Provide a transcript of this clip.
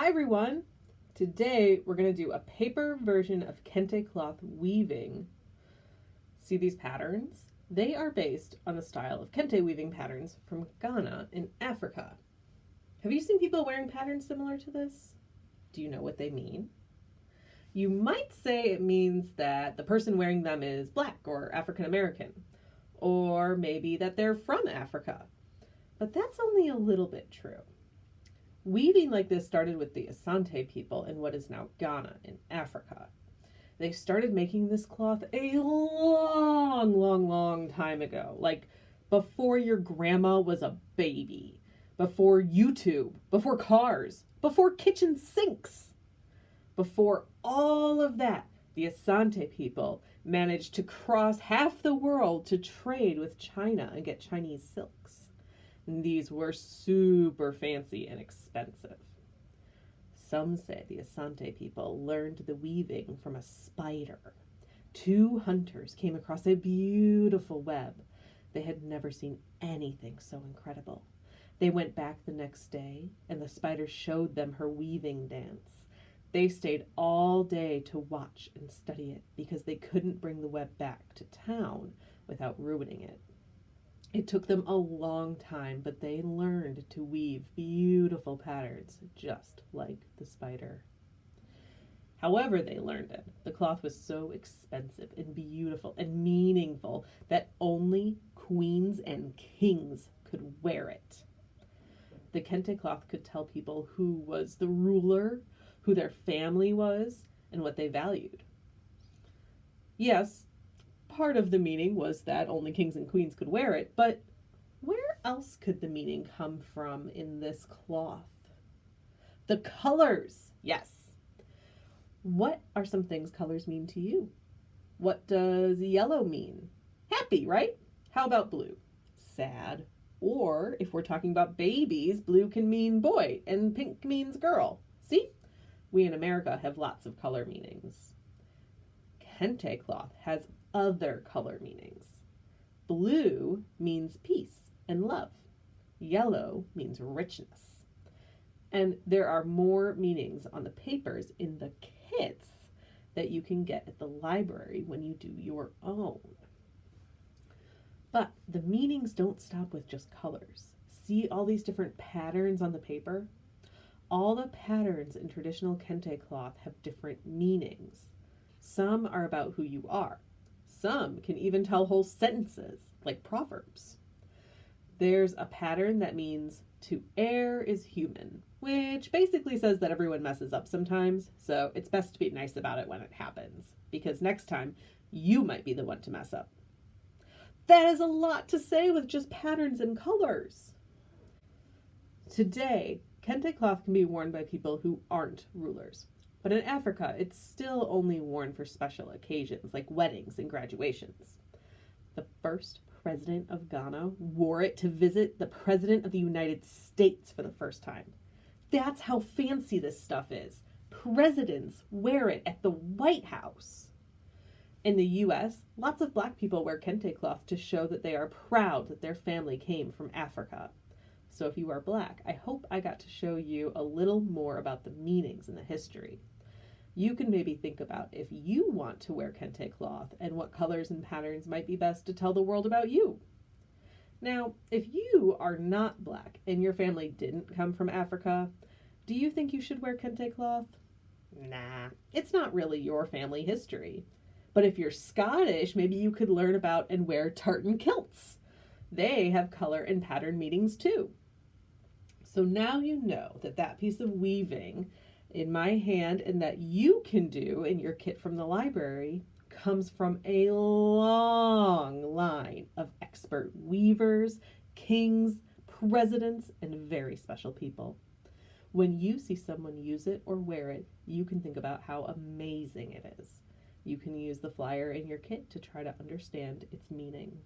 Hi everyone! Today we're going to do a paper version of Kente cloth weaving. See these patterns? They are based on a style of Kente weaving patterns from Ghana in Africa. Have you seen people wearing patterns similar to this? Do you know what they mean? You might say it means that the person wearing them is Black or African American, or maybe that they're from Africa. But that's only a little bit true. Weaving like this started with the Ashanti people in what is now Ghana in Africa. They started making this cloth a long time ago, like before your grandma was a baby, before YouTube, before cars, before kitchen sinks. Before all of that, the Ashanti people managed to cross half the world to trade with China and get Chinese silks. These were super fancy and expensive. Some say the Ashanti people learned the weaving from a spider. Two hunters came across a beautiful web. They had never seen anything so incredible. They went back the next day, and the spider showed them her weaving dance. They stayed all day to watch and study it because they couldn't bring the web back to town without ruining it. It took them a long time, but they learned to weave beautiful patterns just like the spider. However they learned it, the cloth was so expensive and beautiful and meaningful that only queens and kings could wear it. The Kente cloth could tell people who was the ruler, who their family was, and what they valued. Yes, part of the meaning was that only kings and queens could wear it, but where else could the meaning come from in this cloth? The colors, yes. What are some things colors mean to you? What does yellow mean? Happy, right? How about blue? Sad. Or if we're talking about babies, blue can mean boy and pink means girl. See? We in America have lots of color meanings. Kente cloth has other color meanings. Blue means peace and love. Yellow means richness. And there are more meanings on the papers in the kits that you can get at the library when you do your own. But the meanings don't stop with just colors. See all these different patterns on the paper? All the patterns in traditional Kente cloth have different meanings. Some are about who you are. Some can even tell whole sentences, like proverbs. There's a pattern that means to err is human, which basically says that everyone messes up sometimes, so it's best to be nice about it when it happens, because next time you might be the one to mess up. That is a lot to say with just patterns and colors. Today, Kente cloth can be worn by people who aren't rulers. But in Africa, it's still only worn for special occasions like weddings and graduations. The first president of Ghana wore it to visit the president of the United States for the first time. That's how fancy this stuff is. Presidents wear it at the White House. In the US, lots of Black people wear Kente cloth to show that they are proud that their family came from Africa. So if you are Black, I hope I got to show you a little more about the meanings and the history. You can maybe think about if you want to wear Kente cloth and what colors and patterns might be best to tell the world about you. Now, if you are not Black and your family didn't come from Africa, do you think you should wear Kente cloth? Nah, it's not really your family history. But if you're Scottish, maybe you could learn about and wear tartan kilts. They have color and pattern meanings too. So now you know that piece of weaving in my hand and that you can do in your kit from the library comes from a long line of expert weavers, kings, presidents, and very special people. When you see someone use it or wear it, you can think about how amazing it is. You can use the flyer in your kit to try to understand its meaning.